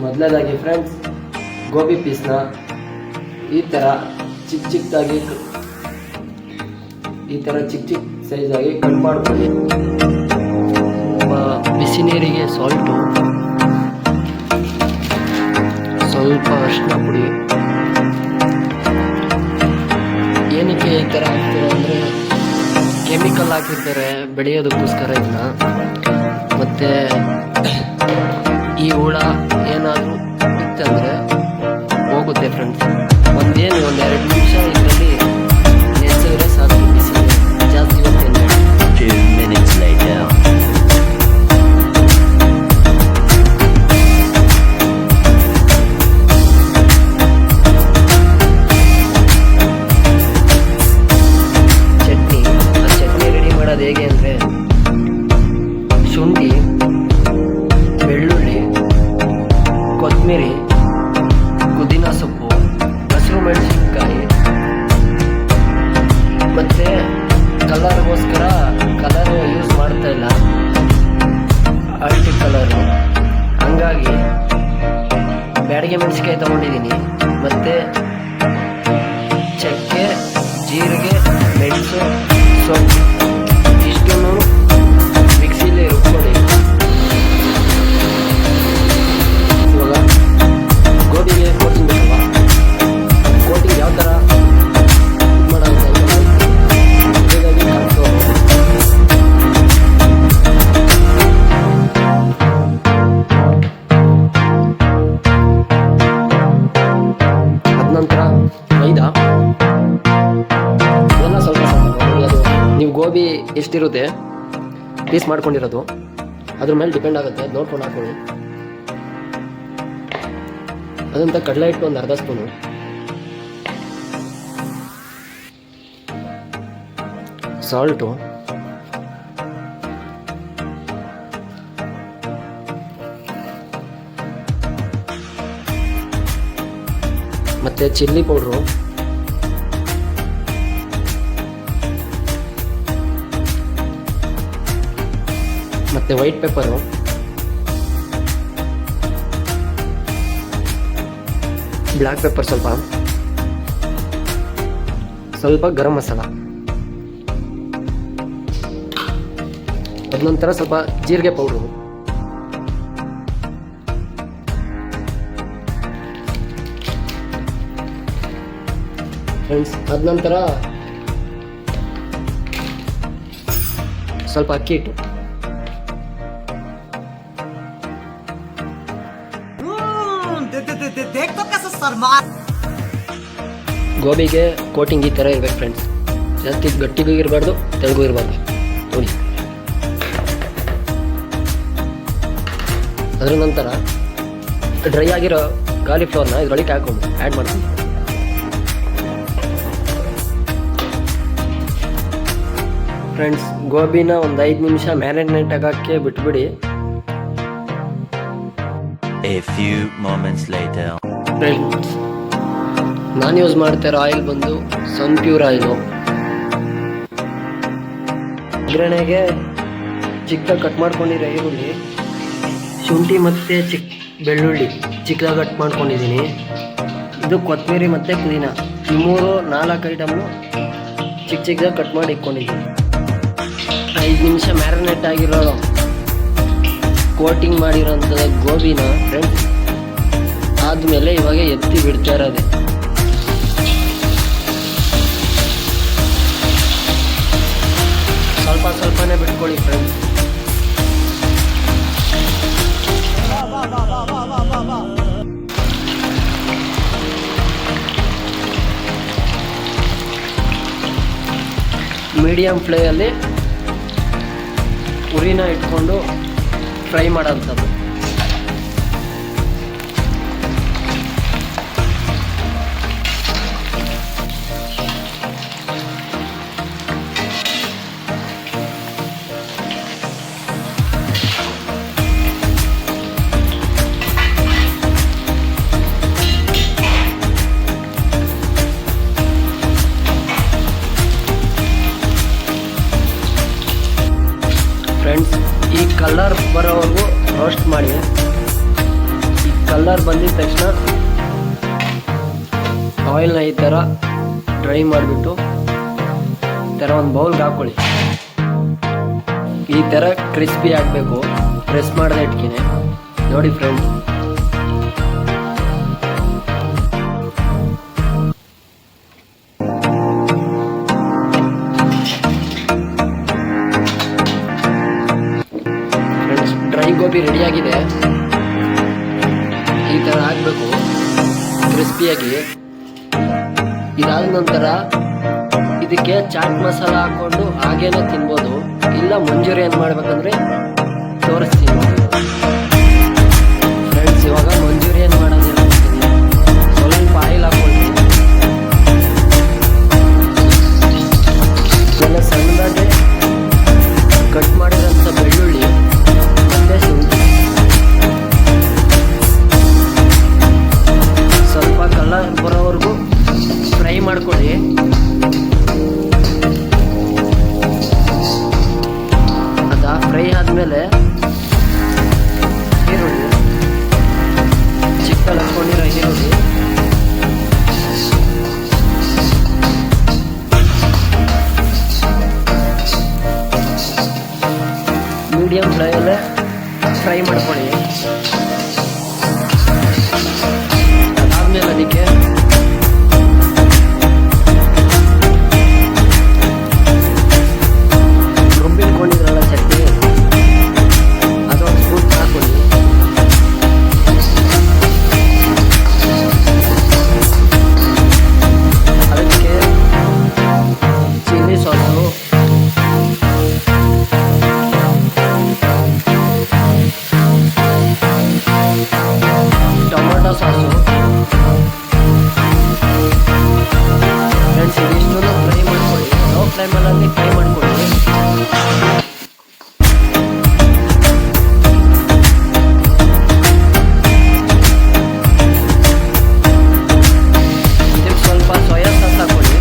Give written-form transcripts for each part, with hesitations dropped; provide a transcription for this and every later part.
ಮೊದಲನೇದಾಗಿ ಫ್ರೆಂಡ್ಸ್, ಗೋಬಿ ಪೀಸ್ನ ಈ ಥರ ಚಿಕ್ಕ ಚಿಕ್ಕದಾಗಿ ಸೈಜಾಗಿ ಕಟ್ ಮಾಡ್ಕೊಳ್ಳಿ. ಬಿಸಿ ನೀರಿಗೆ ಸಾಲ್ಟು, ಸ್ವಲ್ಪ ಅರಿಶಿನ ಪುಡಿ. ಏನಕ್ಕೆ ಈ ಥರ ಹಾಕ್ತಾರೆ ಅಂದರೆ ಕೆಮಿಕಲ್ ಹಾಕಿರ್ತಾರೆ ಬೆಳೆಯೋದಕ್ಕೋಸ್ಕರ ಇದನ್ನ. ಮತ್ತು ಈ ಹುಳ ಏನಾದರೂ ಇತ್ತಂದರೆ ಹೋಗುತ್ತೆ ಫ್ರೆಂಡ್ಸ್. ಒಂದು 2 ನಿಮಿಷ ಇದರಲ್ಲಿ ನೆನೆಸಿದ್ರೆ ಸಾಕು. ಬಿಸಿ ಜಾಸ್ತಿ ಹೊತ್ತೇನೆ. 2 minutes later. ಚಟ್ನಿ ರೆಡಿ ಮಾಡೋದು ಹೇಗೆ ಅಂದರೆ, ಶುಂಠಿ, ಬೆಳ್ಳುಳ್ಳಿ, ಕೊತ್ತಂಬರಿ, ಪುದೀನ ಸೊಪ್ಪು, ಹಸಿರು ಮೆಣಸಿನ್ಕಾಯಿ, ಮತ್ತು ಕಲರ್ಗೋಸ್ಕರ ಕಲರ್ ಯೂಸ್ ಮಾಡ್ತಾ ಇಲ್ಲ, ಅರಟಿ ಕಲರು. ಹಂಗಾಗಿ ಬ್ಯಾಡಗೆ ಮೆಣಸಿನ್ಕಾಯಿ ತೊಗೊಂಡಿದ್ದೀನಿ. ಮತ್ತು ಚಕ್ಕೆ, ಜೀರಿಗೆ, ಮೆಣಸು, ಸೊಪ್ಪು ಇಷ್ಟನ್ನು ಮಿಕ್ಸಿಲಿ ರುಬ್ಕೊಳ್ಳಿ. ಇವಾಗ ಗೋಬಿಗೆ ಕೋಟಿಂಗ್ ಬೇಕಲ್ವಾ? ಕೋಟಿಂಗ್ ಯಾವ ಥರ ಮಾಡೋದು ಹೇಗಾಗಿ ಹಾಕೋ. ಅದ ನಂತರ ಮೈದಾ ಎಲ್ಲ ಸ್ವಲ್ಪ ಅದು ನೀವು ಗೋಬಿ ಎಷ್ಟಿರುತ್ತೆ ಪೀಸ್ ಮಾಡ್ಕೊಂಡಿರೋದು ಅದ್ರ ಮೇಲೆ ಡಿಪೆಂಡ್ ಆಗುತ್ತೆ, ನೋಡ್ಕೊಂಡು ಹಾಕೊಳ್ಳಿ. ಅದಂತ ಕಡಲೆ ಹಿಟ್ಟು ಒಂದು ಅರ್ಧ ಸ್ಪೂನು, ಸಾಲ್ಟು, ಮತ್ತು ಚಿಲ್ಲಿ ಪೌಡ್ರು, ಮತ್ತು ವೈಟ್ ಪೆಪ್ಪರು, ಬ್ಲ್ಯಾಕ್ ಪೆಪ್ಪರ್ ಸ್ವಲ್ಪ ಗರಂ ಮಸಾಲ. ಅದ ನಂತರ ಸ್ವಲ್ಪ ಜೀರಿಗೆ ಪೌಡ್ರು, ಫ್ರೆಂಡ್ಸ್. ಅದ ನಂತರ ಸ್ವಲ್ಪ ಅಕ್ಕಿ ಹಿಟ್ಟು. ಗೋಬಿಗೆ ಕೋಟಿಂಗ್ ಈ ಥರ ಇರ್ಬೇಕು ಫ್ರೆಂಡ್ಸ್. ಜಾಸ್ತಿ ಗಟ್ಟಿಗೂ ಇರಬಾರ್ದು, ತೆಳಗೂ ಇರಬಾರ್ದು ನೋಡಿ. ಅದರ ನಂತರ ಡ್ರೈ ಆಗಿರೋ ಕಾಲಿಫ್ಲವರ್ನ ಇದರೊಳಗೆ ಹಾಕೊಂಡು ಆ್ಯಡ್ ಮಾಡ್ತೀನಿ. ಫ್ರೆಂಡ್ಸ್, ಗೋಬಿನ ಒಂದು 5 ನಿಮಿಷ ಮ್ಯಾರಿನೇಟ್ ಆಗೋಕ್ಕೆ ಬಿಟ್ಬಿಡಿ. A few moments later. Friends, ನಾನು ಯೂಸ್ ಮಾಡ್ತಿರೋ ಆಯಿಲ್ ಬಂದು ಸನ್ಪ್ಯೂರ್ ಆಯಿಲು. ಒಗ್ಗರಣೆಗೆ ಚಿಕ್ಕದಾಗಿ ಕಟ್ ಮಾಡ್ಕೊಂಡಿರೋ ಈರುಳ್ಳಿ, ಶುಂಠಿ ಮತ್ತು ಬೆಳ್ಳುಳ್ಳಿ ಚಿಕ್ಕದಾಗಿ ಕಟ್ ಮಾಡ್ಕೊಂಡಿದ್ದೀನಿ. ಇದು ಕೊತ್ತಂಬರಿ ಮತ್ತು ಪುದೀನ, ಈ 4 ಐಟಮ್ನು ಚಿಕ್ಕದಾಗಿ ಕಟ್ ಮಾಡಿ ಇಟ್ಕೊಂಡಿದ್ದೀನಿ. 5 ನಿಮಿಷ ಮ್ಯಾರಿನೇಟ್ ಆಗಿರೋ ಕೋಟಿಂಗ್ ಮಾಡಿರೋಂಥ ಗೋಬಿನ ಫ್ರೆಂಡ್ಸ್ ಆದಮೇಲೆ ಇವಾಗ ಎತ್ತಿ ಬಿಡ್ತಾ ಇರೋದೆ. ಸ್ವಲ್ಪನೇ ಬಿಟ್ಕೊಳ್ಳಿ ಫ್ರೆಂಡ್ಸ್. ಮೀಡಿಯಂ ಫ್ಲೇಯಲ್ಲಿ ಉರಿನ ಇಟ್ಕೊಂಡು ಫ್ರೈ ಮಾಡೋಂಥದ್ದು. ಫ್ರೆಂಡ್ಸ್, ಈ ಕಲರ್ ಬರೋವರೆಗೂ ರೋಸ್ಟ್ ಮಾಡಿ. ಈ ಕಲರ್ ಬಂದಿದ ತಕ್ಷಣ ಆಯಿಲ್ನ ಈ ಥರ ಡ್ರೈ ಮಾಡಿಬಿಟ್ಟು ಈ ಥರ ಒಂದು ಬೌಲ್ಗೆ ಹಾಕ್ಕೊಳ್ಳಿ. ಈ ಥರ ಕ್ರಿಸ್ಪಿ ಆಗಬೇಕು, ಪ್ರೆಸ್ ಮಾಡದೆ ಇಟ್ಕಿನಿ. ನೋಡಿ ಫ್ರೆಂಡ್ಸ್, ಡ್ರೈ ಗೋಬಿ ರೆಡಿಯಾಗಿದೆ. ಈ ಥರ ಆಗಬೇಕು ಕ್ರಿಸ್ಪಿಯಾಗಿ. ಇದಾದ ನಂತರ ಇದಕ್ಕೆ ಚಾಟ್ ಮಸಾಲ ಹಾಕ್ಕೊಂಡು ಹಾಗೇನೆ ತಿನ್ಬೋದು, ಇಲ್ಲ ಮಂಚೂರಿಯನ್ ಮಾಡ್ಬೇಕಂದ್ರೆ ತೋರಿಸ್ತೀನಿ ಫ್ರೆಂಡ್ಸ್. ಇವಾಗ ಮಂಚೂರಿಯನ್ ಮಾಡೋದು ಹೇಳ್ತೀನಿ. ಸ್ವಲ್ಪ ಆಯಿಲ್ ಹಾಕ್ಕೊಳ್ತೀನಿ. ಎಲ್ಲ ಸಣ್ಣದಾಗಿ ಕಟ್ ಮಾಡಿರೋಂಥ ಬೆಳ್ಳುಳ್ಳಿ ಮತ್ತೆ ಶುಂಠಿ, ಸ್ವಲ್ಪ ಕಲರ್ ಬರೋವರೆಗೂ ಫ್ರೈ ಮಾಡ್ಕೊಳ್ಳಿ. ಫ್ರೈ ಆದಮೇಲೆ ಈರುಳ್ಳಿ, ಚಿಕ್ಕಲ್ಲಿ ಹಾಕ್ಕೊಂಡಿರೋ ಈರುಳ್ಳಿ, ಮೀಡಿಯಂ ಫ್ಲೇಮಲ್ಲೇ ಫ್ರೈ ಮಾಡ್ಕೊಳ್ಳಿ. ಅದಾದ್ಮೇಲೆ ಅದಕ್ಕೆ ರುಬ್ಬಿಟ್ಕೊಂಡಿದ್ರಲ್ಲ ಚಟ್ನಿ, ಅದೊಂದು ಸ್ಪೂನ್ ಹಾಕೊಳ್ಳಿ. ಅದಕ್ಕೆ chilli sauce, tomato sauce, friends ಇದಿಷ್ಟನ್ನು ಫ್ರೈ ಮಾಡ್ಕೊಳ್ಳಿ. ಲೋ ಫ್ಲೇಮಲ್ಲಿ ಫ್ರೈ ಮಾಡ್ಕೊಳ್ಳಿ. ಇದಕ್ಕೆ ಸ್ವಲ್ಪ ಸೋಯಾ ಸಾಸ್ ಹಾಕೊಳ್ಳಿ.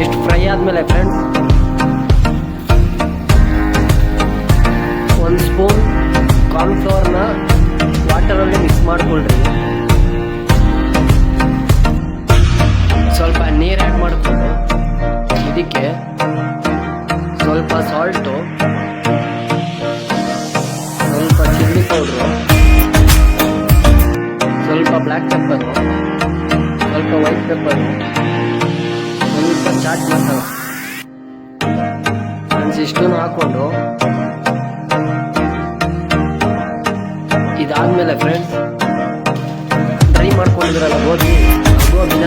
ಇಷ್ಟು ಫ್ರೈ ಆದಮೇಲೆ ಫ್ರೆಂಡ್ಸ್, ಒಂದು ಸ್ಪೂನ್ ಕಾರ್ನ್ಫ್ಲವರ್ನ ವಾಟರಲ್ಲಿ ಮಿಕ್ಸ್ ಮಾಡ್ಕೊಳ್ರಿ. ಸ್ವಲ್ಪ ನೀರು ಆ್ಯಡ್ ಮಾಡಿಕೊಂಡು ಇದಕ್ಕೆ ಸ್ವಲ್ಪ ಸಾಲ್ಟು, ಸ್ವಲ್ಪ ಚಿಲ್ಲಿ ಪೌಡ್ರು, ಸ್ವಲ್ಪ ಬ್ಲ್ಯಾಕ್ ಪೆಪ್ಪರು, ಸ್ವಲ್ಪ ವೈಟ್ ಪೆಪ್ಪರು, ಸ್ವಲ್ಪ ಚಾಟ್ ಮಸಾಲ ಫ್ರೆಂಡ್ಸ್ ಇಷ್ಟನ್ನು ಹಾಕ್ಕೊಂಡು ಇದಾದ್ಮೇಲೆ ಫ್ರೆಂಡ್ಸ್ ಡ್ರೈ ಮಾಡ್ಕೊಂಡಿದ್ರಲ್ಲ ಗೋಬಿನ